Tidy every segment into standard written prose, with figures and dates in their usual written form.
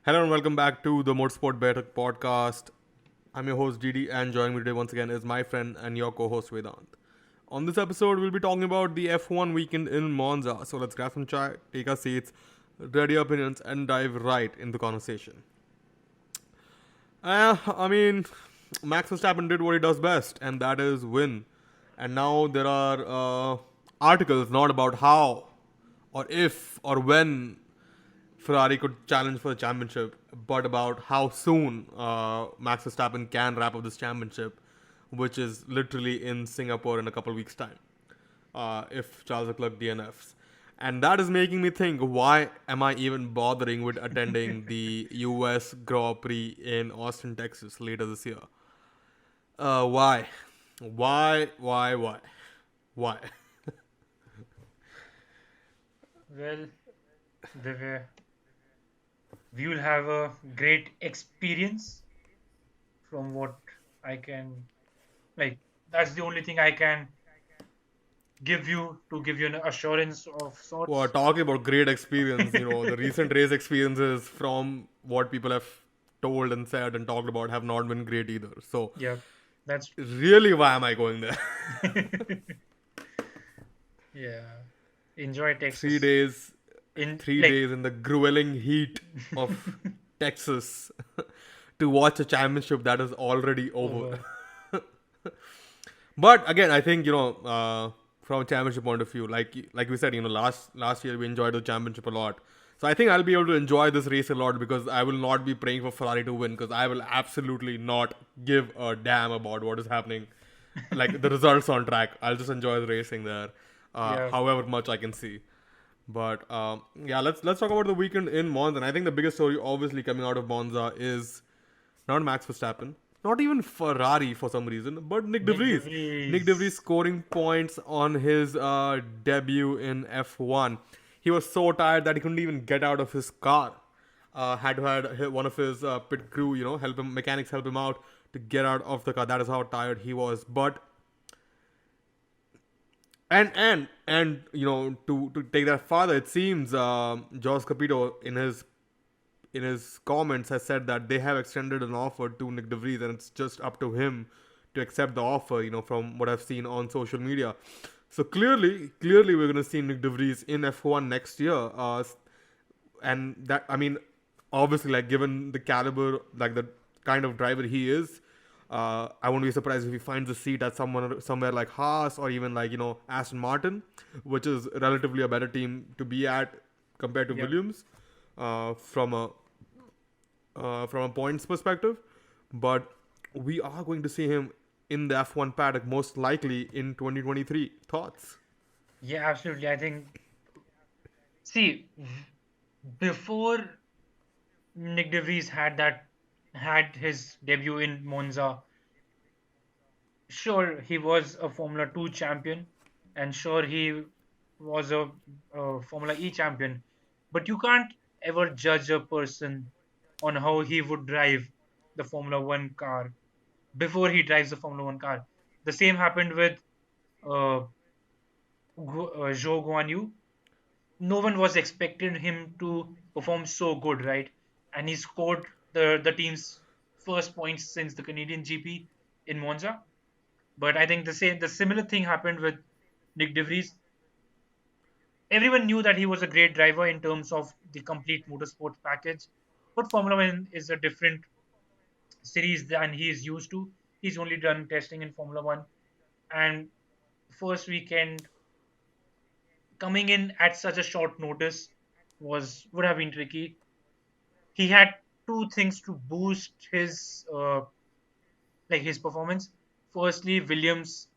Hello and welcome back to the MSBaithak podcast. I'm your host Didi, and joining me today once again is my friend and your co-host Vedant. On this episode, we'll be talking about the F1 weekend in Monza. So let's grab some chai, take our seats, ready our opinions, and dive right into the conversation. I mean, Max Verstappen did what he does best, and that is win. And now there are articles not about how, or if, or when Ferrari could challenge for the championship, but about how soon Max Verstappen can wrap up this championship, which is literally in Singapore in a couple weeks' time, if Charles Leclerc DNFs. And that is making me think, why am I even bothering with attending the US Grand Prix in Austin, Texas later this year? Why? Why? Why? Well, the, we will have a great experience from what I can like. That's the only thing I can give you to give you an assurance of Well, sorts. talking about great experience, the recent race experiences from what people have told and said and talked about have not been great either. So, Yeah, that's really, why am I going there? yeah. Enjoy three Texas. days, In three like days in the grueling heat of Texas to watch a championship that is already over. over. But again, I think from a championship point of view, like we said, last year we enjoyed the championship a lot. So I think I'll be able to enjoy this race a lot because I will not be praying for Ferrari to win because I will absolutely not give a damn about what is happening, like the results on track. I'll just enjoy the racing there, Yeah, however much I can see. But yeah, let's talk about the weekend in Monza. And I think the biggest story, obviously, coming out of Monza is not Max Verstappen, not even Ferrari for some reason, but Nick Nick DeVries. Nick DeVries DeVries. scoring points on his debut in F1. He was so tired that he couldn't even get out of his car. Had to had one of his pit crew, help him, mechanics help him out to get out of the car. That is how tired he was. But and to take that farther, it seems Jos Capito in his comments has said that they have extended an offer to Nick DeVries and it's just up to him to accept the offer. From what I've seen on social media. So clearly, we're gonna see Nick DeVries in F1 next year. And that, I mean, obviously, like, given the caliber, like the kind of driver he is, I won't be surprised if he finds a seat at somewhere like Haas or even like Aston Martin, which is relatively a better team to be at compared to Yeah, Williams, from a points perspective. But we are going to see him in the F1 paddock most likely in 2023. Thoughts? yeah, absolutely. I think. See, before Nick DeVries had his debut in Monza. Sure, he was a Formula 2 champion, and sure, he was a Formula E champion. But you can't ever judge a person on how he would drive the Formula 1 car before he drives the Formula 1 car. The same happened with uh, Zhou Guanyu. No one was expecting him to perform so good, right? And he scored the team's first points since the Canadian GP in Monza. But I think the similar thing happened with Nick DeVries. Everyone knew that he was a great driver in terms of the complete motorsport package, but Formula One is a different series than he is used to. He's only done testing in Formula One, and first weekend coming in at such a short notice was would have been tricky. He had two things to boost his performance. Firstly, Williams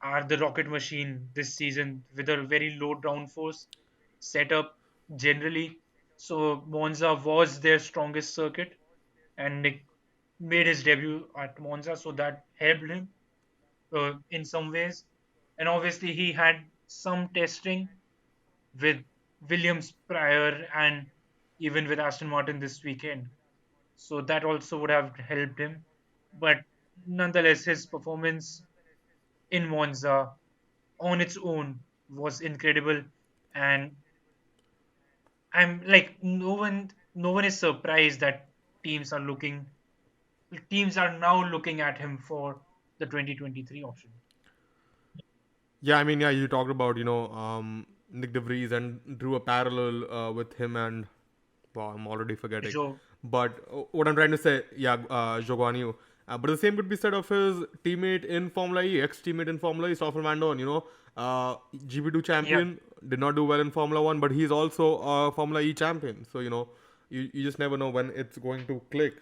are the rocket machine this season with a very low downforce setup generally. So Monza was their strongest circuit, and Nick made his debut at Monza, so that helped him in some ways. And obviously, he had some testing with Williams prior and even with Aston Martin this weekend. So that also would have helped him. But nonetheless, his performance in Monza on its own was incredible. And I'm like, no one. no one is surprised that teams are now looking at him for the 2023 option. Yeah, I mean, yeah, you talked about Nick DeVries and drew a parallel with him and wow, I'm already forgetting. So But what I'm trying to say, yeah, Joguanyu. But the same could be said of his teammate in Formula E, ex-teammate in Formula E, Stoffel Van GP2 yeah, champion, did not do well in Formula One, but he's also a Formula E champion. So you just never know when it's going to click.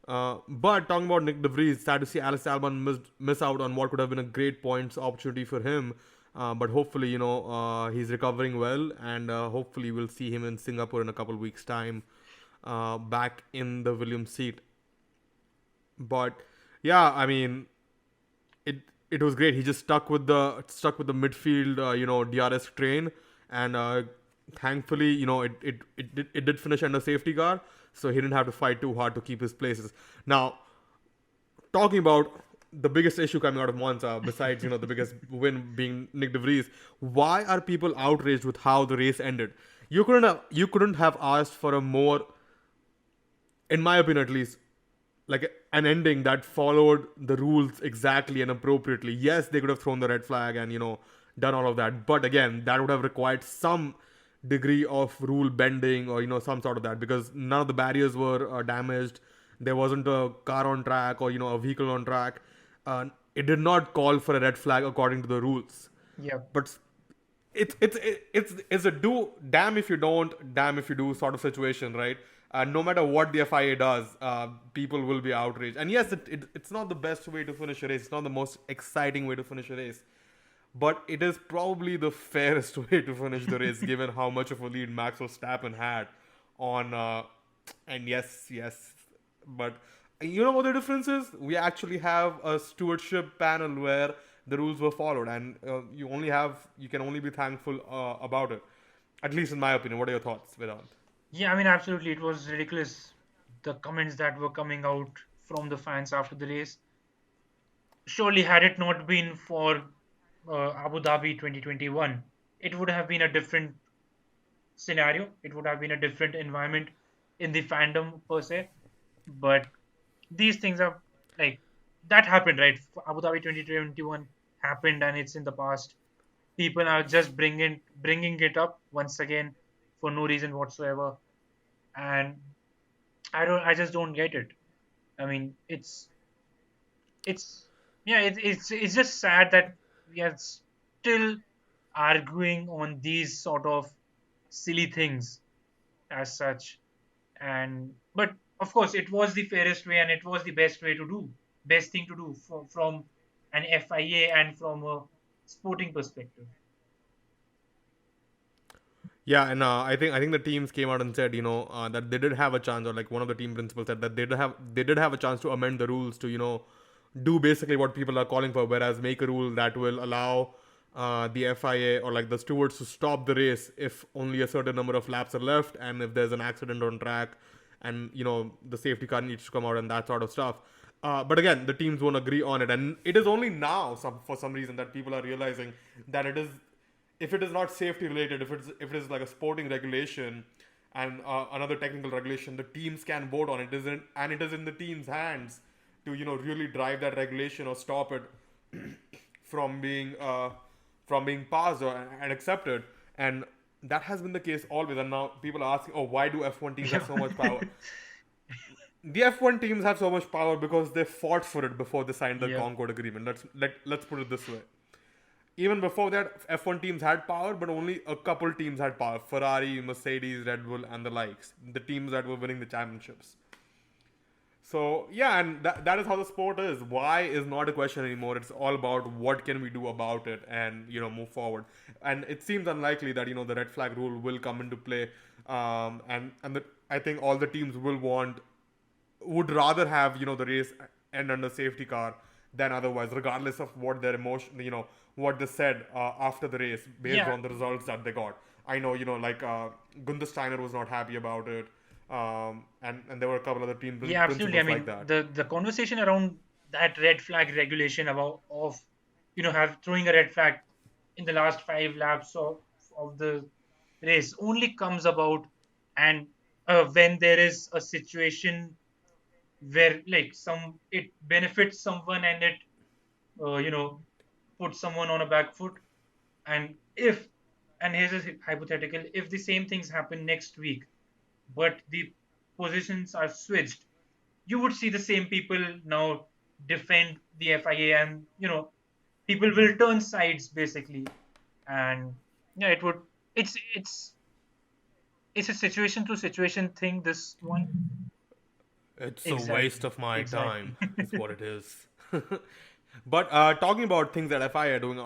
But talking about Nick DeVries, sad to see Alice Albon miss out on what could have been a great points opportunity for him. But hopefully, he's recovering well, and hopefully, we'll see him in Singapore in a couple weeks' time, back in the Williams seat. But yeah, I mean, it it was great. He just stuck with the midfield, DRS train, and thankfully, it did finish under safety car, so he didn't have to fight too hard to keep his places. Now, talking about the biggest issue coming out of Monza, besides the biggest win being Nick De Vries, why are people outraged with how the race ended? You couldn't have asked for a more, in my opinion at least, like an ending that followed the rules exactly and appropriately. Yes, they could have thrown the red flag and done all of that, but again, that would have required some degree of rule bending or some sort of that, because none of the barriers were damaged. There wasn't a car on track or a vehicle on track. It did not call for a red flag according to the rules. yeah, But it's a do damn if you don't, damn if you do sort of situation, right? No matter what the FIA does, people will be outraged. And yes, it's not the best way to finish a race. It's not the most exciting way to finish a race, but it is probably the fairest way to finish the race, given how much of a lead Max Verstappen had on. And yes, but you know what the difference is? We actually have a stewardship panel where the rules were followed, and you can only be thankful about it. At least in my opinion. What are your thoughts, Vedant? yeah. I mean, absolutely, it was ridiculous. The comments that were coming out from the fans after the race. Surely, had it not been for Abu Dhabi 2021, it would have been a different scenario. It would have been a different environment in the fandom per se. But these things are like that happened, right? Abu Dhabi 2021 happened, and it's in the past. People are just bringing it up once again for no reason whatsoever, and I just don't get it. I mean, it's yeah, it's just sad that we are still arguing on these sort of silly things as such. And but of course, it was the fairest way and it was the best thing to do from an FIA and from a sporting perspective. Yeah, and I think the teams came out and said that they did have a chance, or like one of the team principals said that they did have a chance to amend the rules to do basically what people are calling for, whereas make a rule that will allow the FIA or like the stewards to stop the race if only a certain number of laps are left, and if there's an accident on track, and the safety car needs to come out and that sort of stuff. But again, the teams won't agree on it, and it is only now, for some reason, that people are realizing that it is, if it is not safety related, if it is like a sporting regulation and another technical regulation, the teams can vote on it. It is in the teams' hands to really drive that regulation or stop it from being passed and accepted. And that has been the case always. And now people are asking, oh, why do F1 teams have so much power? The F1 teams have so much power because they fought for it before they signed the Yeah, Concord Agreement. Let's put it this way. Even before that, F1 teams had power, but only a couple teams had power: Ferrari, Mercedes, Red Bull, and the likes. The teams that were winning the championships. So yeah, and that is how the sport is. Why is not a question anymore. It's all about what can we do about it, and move forward. And it seems unlikely that the red flag rule will come into play. I think all the teams would rather have the race end under safety car than otherwise, regardless of what their emotion, what they said after the race based yeah, on the results that they got. I know, like Gunther Steiner was not happy about it, and there were a couple other team yeah, absolutely. I principals like mean, that. the conversation around that red flag regulation about of have throwing a red flag in the last 5 laps of the race only comes about, and when there is a situation where like some it benefits someone and it you know puts someone on a back foot. And if, and here's a hypothetical, if the same things happen next week but the positions are switched, you would see the same people now defend the FIA, and people will turn sides basically. And yeah, it would, it's a situation to situation thing, this one. It's a waste Exactly, of my time, exactly. is what it is. But talking about things that FI are doing,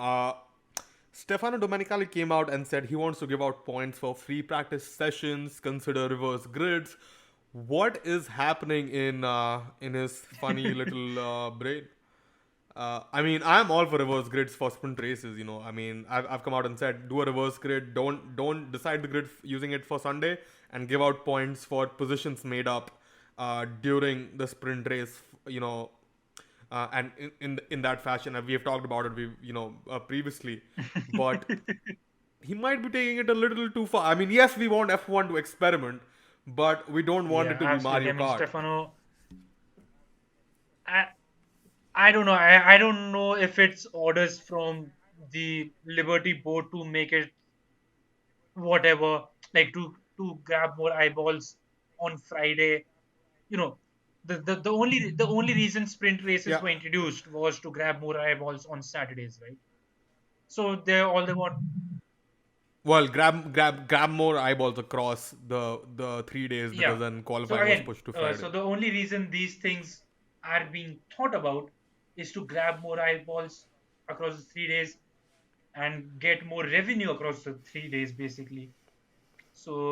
Stefano Domenicali came out and said he wants to give out points for free practice sessions, consider reverse grids. What is happening in his funny little brain? I mean, I'm all for reverse grids for sprint races. I mean, I've come out and said do a reverse grid. Don't decide the grid using it for Sunday and give out points for positions made up during the sprint race. And in that fashion, we have talked about it. Previously, but he might be taking it a little too far. I mean, yes, we want F1 to experiment, but we don't want Yeah, it to be absolutely. Mario I mean, Kart. Stefano, I, I don't know. I don't know if it's orders from the Liberty board to make it whatever, like to grab more eyeballs on Friday. You know, the only reason sprint races Yeah. were introduced was to grab more eyeballs on Saturdays, right? So they're all they want. Well, grab more eyeballs across the 3 days because Yeah. then So qualifying was again, pushed to Friday. so the only reason these things are being thought about is to grab more eyeballs across the 3 days and get more revenue across the 3 days, basically. So,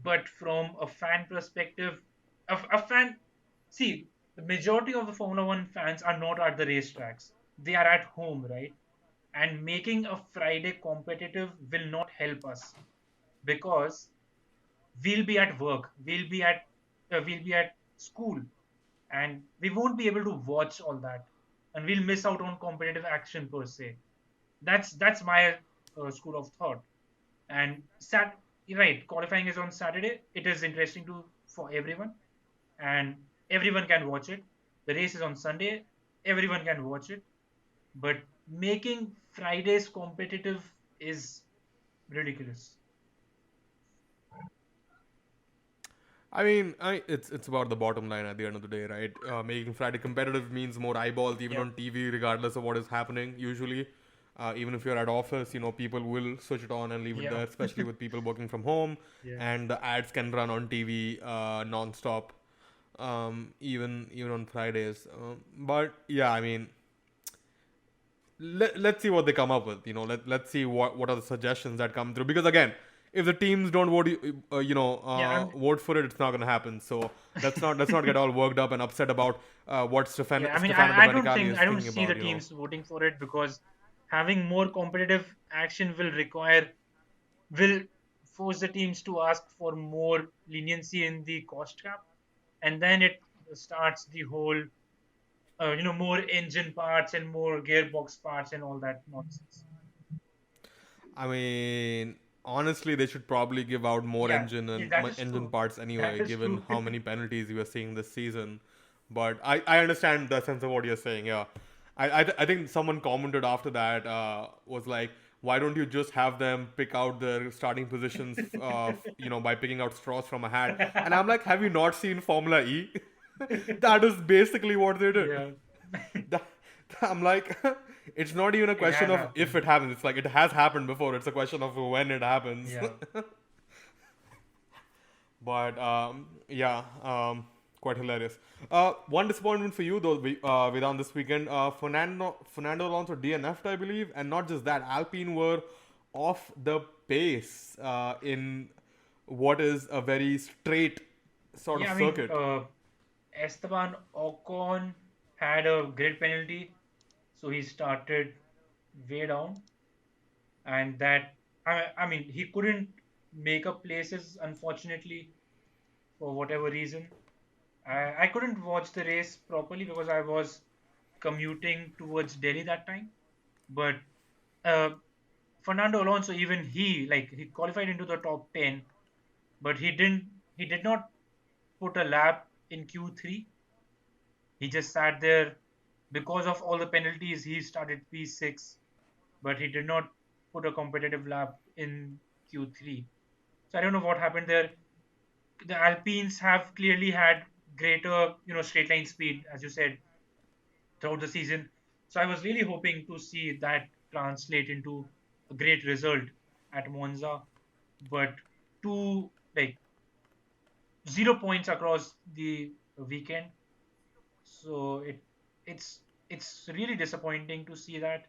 but from a fan perspective, a fan, see, the majority of the Formula One fans are not at the racetracks. They are at home, right? And making a Friday competitive will not help us because we'll be at work, we'll be at school, and we won't be able to watch all that, and we'll miss out on competitive action per se. That's my school of thought. And right, qualifying is on Saturday. It is interesting to for everyone, and everyone can watch it. The race is on Sunday. Everyone can watch it. But making Fridays competitive is ridiculous. I mean, it's about the bottom line at the end of the day, right? Making Friday competitive means more eyeballs, even Yeah. on TV, regardless of what is happening. Usually, even if you're at office, people will switch it on and leave it Yeah. there, especially with people working from home, Yeah. and the ads can run on TV non-stop, even on Fridays. But yeah, I mean, let's see what they come up with. Let's see what are the suggestions that come through. Because again, if the teams don't Yeah. vote for it, it's not going to happen. So let's not get all worked up and upset about what Yeah, I mean, Stefano I don't Domenicali think, is I don't thinking see the about. teams voting for it because having more competitive action will force the teams to ask for more leniency in the cost cap, and then it starts the whole, more engine parts and more gearbox parts and all that nonsense. I mean, honestly, they should probably give out more Yeah, engine yeah, and that is engine true. parts That anyway, is given true. how many penalties we are seeing this season. But I understand the sense of what you're saying. Yeah, I think someone commented after that was like, why don't you just have them pick out their starting positions, by picking out straws from a hat? And I'm like, have you not seen Formula E? That is basically what they did. Yeah, That, I'm like, it's not even a it question has of if happened. it happens. It's like it has happened before. It's a question of when it happens. Yeah. But yeah, quite hilarious. One disappointment for you though, Vedant, this weekend. Fernando Alonso DNF'd, I believe, and not just that. Alpine were off the pace in what is a very straight sort of Yeah, I mean, circuit. Esteban Ocon had a grid penalty, so he started way down, and I mean, he couldn't make up places, unfortunately, for whatever reason. I couldn't watch the race properly because I was commuting towards Delhi that time. But uh, Fernando Alonso, even he qualified into the top 10, but he did not put a lap in Q3. He just sat there because of all the penalties. He started P6, but he did not put a competitive lap in Q3. So I don't know what happened there. The Alpines have clearly had greater, straight line speed, as you said, throughout the season. So I was really hoping to see that translate into a great result at Monza, but two like 0 points across the weekend. So it's really disappointing to see that,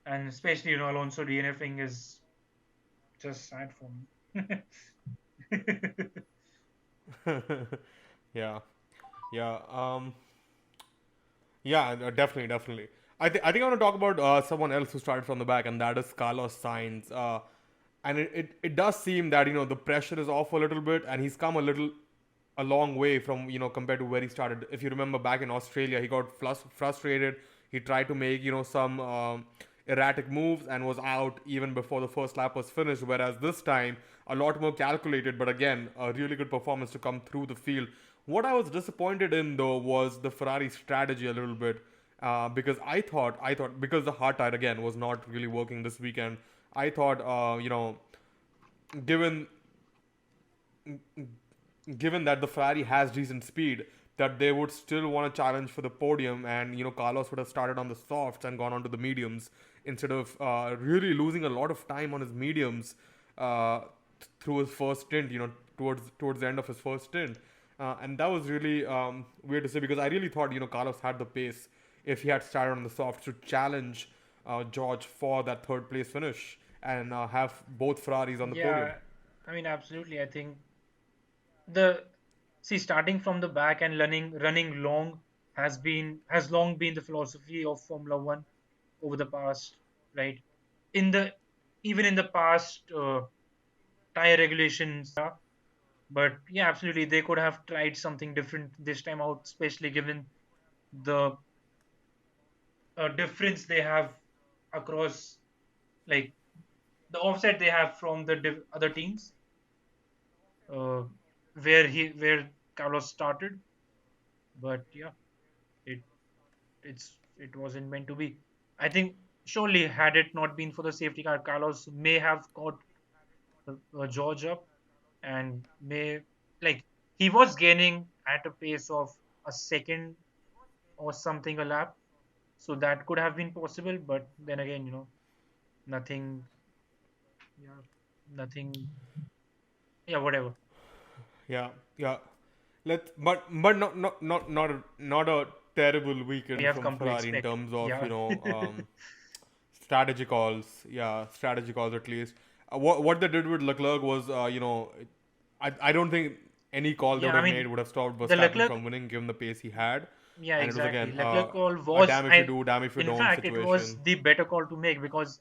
and especially Alonso DNFing is just sad for me. Yeah, yeah, yeah, definitely, definitely. I think I want to talk about someone else who started from the back, and that is Carlos Sainz. And it does seem that the pressure is off a little bit, and he's come a long way from compared to where he started. If you remember back in Australia, he got frustrated. He tried to make some erratic moves and was out even before the first lap was finished. Whereas this time, a lot more calculated, but again, a really good performance to come through the field. What I was disappointed in though was the Ferrari strategy a little bit. Because I thought because the hard tire again was not really working this weekend. I thought given given that the Ferrari has decent speed, that they would still want to challenge for the podium, and Carlos would have started on the softs and gone on to the mediums instead of really losing a lot of time on his mediums uh, through his first stint. Towards the end of his first stint, and that was really weird to say because I really thought Carlos had the pace if he had started on the softs to challenge George for that third place finish and have both Ferraris on the podium. Yeah, I mean, absolutely. I think the see starting from the back and running long has long been the philosophy of Formula One over the past, right? In the Even in the past tire regulations, but yeah, absolutely, they could have tried something different this time out, especially given the difference they have across, like, the offset they have from the other teams, uh, where Carlos started. But yeah, it it wasn't meant to be. I think surely had it not been for the safety car, Carlos may have caught George up, and may, like, he was gaining at a pace of a second or something a lap, so that could have been possible. But then again, nothing. Yeah, nothing. Yeah, whatever. Yeah, yeah. But not a terrible We weekend have from come to Ferrari in expect. terms of Yeah. strategy calls. Yeah, strategy calls at least. What they did with Leclerc was I don't think any call they Yeah, would I have made mean, would have stopped the Verstappen Leclerc. from winning given the pace he had, Yeah, and it was exactly. again Leclerc call a was, damn if you I. do, damn if you In don't fact, it was situation. the better call to make because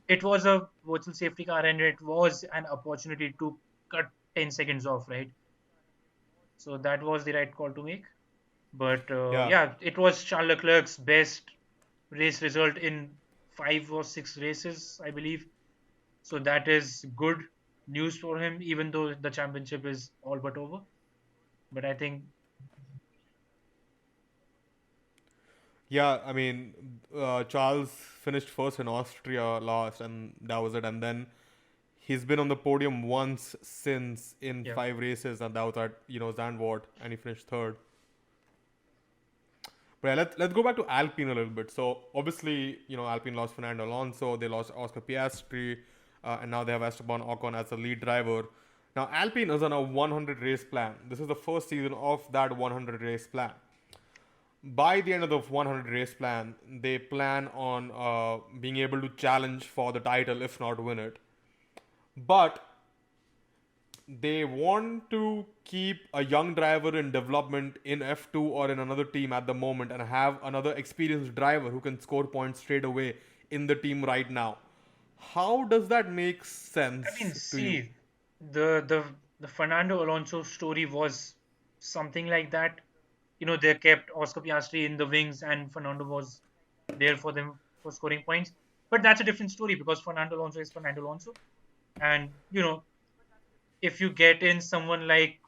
it was a virtual safety car and it was an opportunity to cut 10 seconds off, right? So that was the right call to make. But Yeah, yeah, it was Charles Leclerc's best race result in 5 or 6 races, I believe. So that is good news for him, even though the championship is all but over. But I think, yeah. I mean, Charles finished first in Austria last, and that was it. And then he's been on the podium once since in yeah, 5 races, and that was at Zandvoort, and he finished third. But yeah, let's go back to Alpine a little bit. So obviously, Alpine lost Fernando Alonso, they lost Oscar Piastri, and now they have Esteban Ocon as the lead driver. Now Alpine is on a 100 race plan. This is the first season of that 100 race plan. By the end of the 100 race plan, they plan on being able to challenge for the title, if not win it. But they want to keep a young driver in development in F2 or in another team at the moment and have another experienced driver who can score points straight away in the team right now. How does that make I mean, sense to you? see, the Fernando Alonso story was something like that. They kept Oscar Piastri in the wings, and Fernando was there for them for scoring points. But that's a different story because Fernando Alonso is Fernando Alonso, and if you get in someone like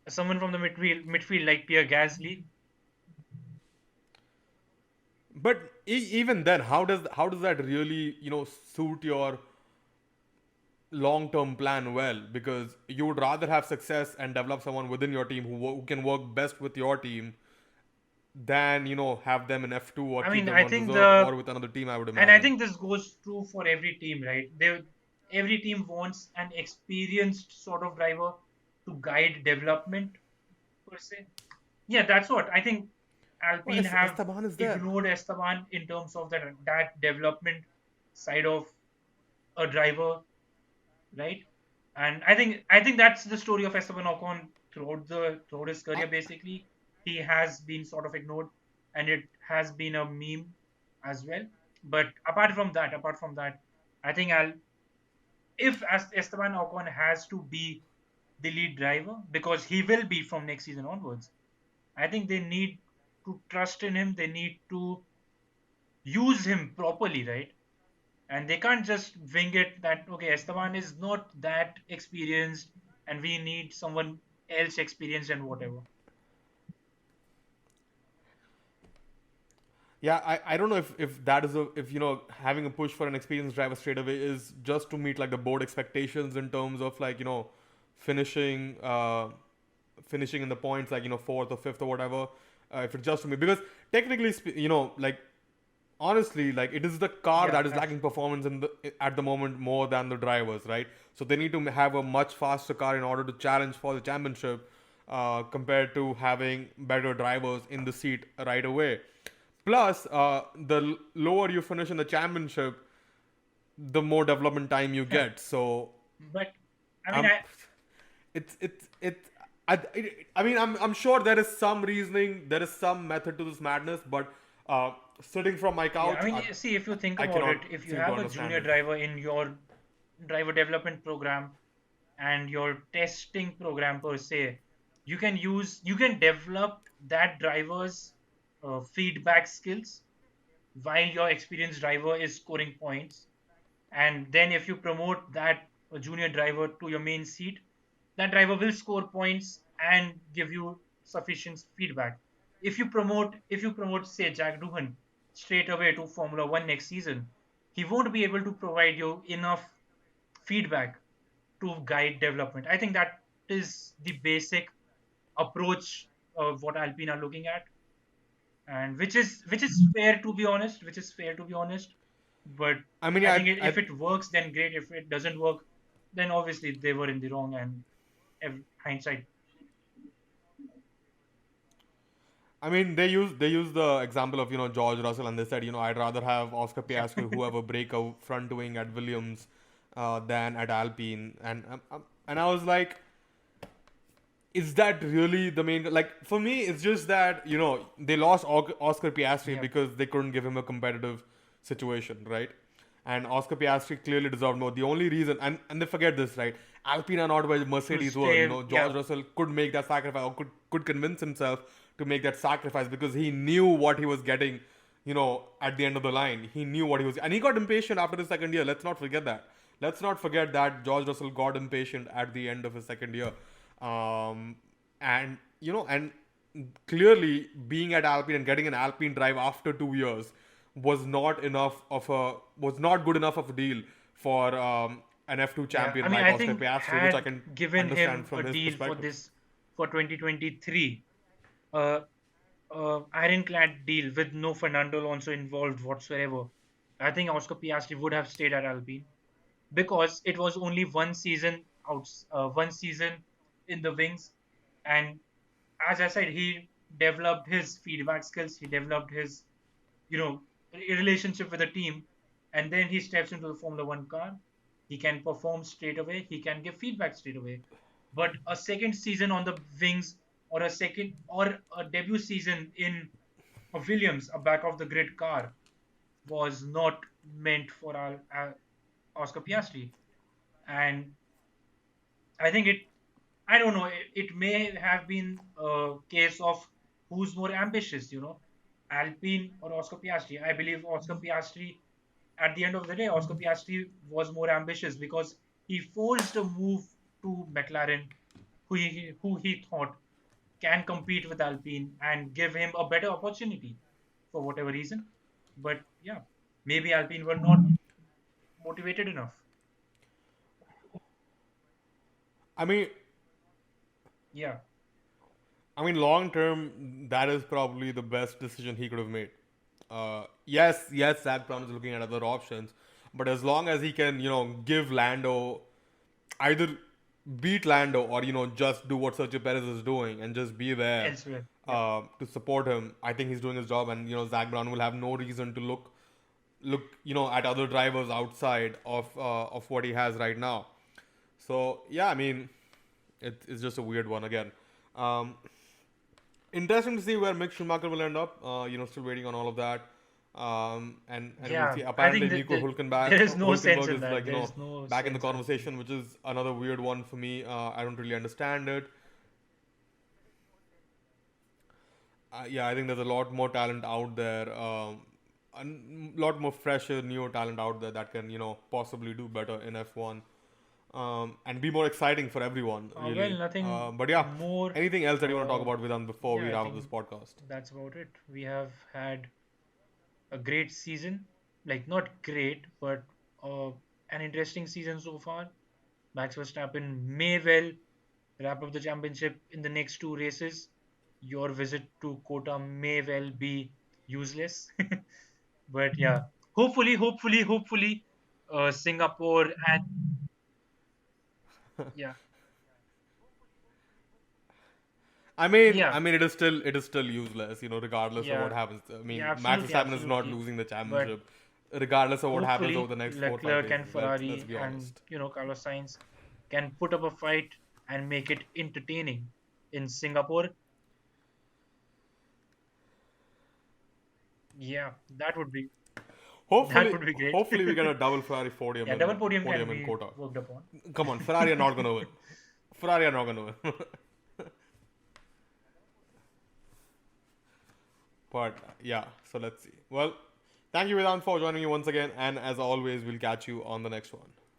someone from the midfield like Pierre Gasly. But even then, how does that really suit your long term plan well? Because you would rather have success and develop someone within your team who can work best with your team than have them in F2 or I keep mean, them I on think reserve the or with another team, I would and I imagine. think this goes true for every team, right? Every team wants an experienced sort of driver to guide development per se. Yeah, that's what I think. Well, Alpine have Esteban is there. ignored Esteban in terms of that development side of a driver, right? And I think that's the story of Esteban Ocon throughout his I, career. Basically, he has been sort of ignored, and it has been a meme as well. But apart from that, I think if Esteban Ocon has to be the lead driver, because he will be from next season onwards, I think they need to trust in him. They need to use him properly, right? And they can't just wing it that okay, Esteban is not that experienced, and we need someone else experienced and whatever. yeah, I don't know if that is if having a push for an experienced driver straight away is just to meet like the board expectations in terms of like finishing finishing in the points like fourth or fifth or whatever. If it's just to me, because technically like honestly, like it is the car Yeah, that is lacking performance at the moment more than the drivers, right? So they need to have a much faster car in order to challenge for the championship, compared to having better drivers in the seat right away. Plus, the lower you finish in the championship, the more development time you get. So, but I mean, um, it's I mean I'm sure there is some reasoning, there is some method to this madness, but sitting from my yeah, I couch, mean, see, if you think I about cannot it, if you seem to have a understand junior it. driver in your driver development program and your testing program per se, you can develop that driver's feedback skills while your experienced driver is scoring points. And then if you promote that junior driver to your main seat, that driver will score points and give you sufficient feedback. If you promote say Jack Doohan straight away to Formula 1 next season, he won't be able to provide you enough feedback to guide development. I think that is the basic approach of what Alpine are looking at, and which is fair to be honest, but I mean, I yeah, think if it works, then great. If it doesn't work, then obviously they were in the wrong, and hindsight. I mean, they use the example of George Russell, and they said I'd rather have Oscar Yeah. Piastri who have a break a front wing at Williams, than at Alpine, and I was like, is that really the main? Like for me, it's just that they lost Oscar Piastri Yeah, because they couldn't give him a competitive situation, right? And Oscar Piastri clearly deserved more. The only reason, and they forget this, right? Alpine are not where to Mercedes were. stay. George Yeah, Russell could make that sacrifice, or could convince himself to make that sacrifice because he knew what he was getting. At the end of the line, he knew what he was, and he got impatient after the second year. Let's not forget that. Let's not forget that George Russell got impatient at the end of his second year, and clearly being at Alpine and getting an Alpine drive after 2 years was not good enough of a deal for an F2 yeah. I champion mean, like I Oscar think Piastri, which I had can given understand him a from his deal for perspective. this for 2023, uh, ironclad deal with no Fernando Alonso involved whatsoever. I think Oscar Piastri would have stayed at Alpine, because it was only one season in the wings, and as I said, he developed his feedback skills, he developed his you know relationship with the team, and then he steps into the Formula One car. He can perform straight away. He can give feedback straight away. But a second season on the wings, or a debut season in a Williams, a back of the grid car, was not meant for our Oscar Piastri. And I think I don't know, it may have been a case of who's more ambitious, Alpine or Oscar Piastri. I believe Oscar Piastri, at the end of the day, Oscar Piastri was more ambitious because he forced a move to McLaren who he thought can compete with Alpine and give him a better opportunity for whatever reason. But yeah, maybe Alpine were not motivated enough. I mean, Yeah, long term, that is probably the best decision he could have made. Yes, Zach Brown is looking at other options, but as long as he can, give Lando either beat Lando or just do what Sergio Perez is doing and just be there elsewhere. Yeah, to support him. I think he's doing his job, and Zach Brown will have no reason to look at other drivers outside of what he has right now. So yeah, I mean, it's just a weird one again. Um, Interesting to see where Mick Schumacher will end up. Still waiting on all of that. And we'll yeah. see. I think Apparently, that, Nico there is no sense Hulkenberg in is that. like There is no back in the sense in it. conversation, which is another weird one for me. I don't really understand it. Yeah, I think there's a lot more talent out there. A lot more fresher, newer talent out there that can possibly do better in F1. And be more exciting for everyone, Well, really. nothing But yeah, more. anything else that you want to talk Uh, about with before yeah, we I wrap up this think podcast? that's about it. We have had a great season. Like, not great, but uh, an interesting season so far. Max Verstappen may well wrap up the championship in the next two races. Your visit to Kota may well be useless. But yeah, hopefully, Singapore and yeah, yeah, it is still useless, regardless of what yeah, happens. I yeah, mean, Max absolutely, Verstappen is not absolutely. losing the But championship, regardless of what happens over hopefully, the next 4 or 5 Leclerc and races. Let's Ferrari be and honest. Carlos Sainz can put up a fight and make it entertaining in Singapore. Yeah, that Hopefully, would be great. hopefully we get a double Ferrari podium Yeah, double in podium can podium in be Kota. worked upon. Come on, Ferrari are not gonna win. Ferrari are not gonna win. But yeah, so let's see. Well, thank you, Vedant, for joining me once again, and as always, we'll catch you on the next one.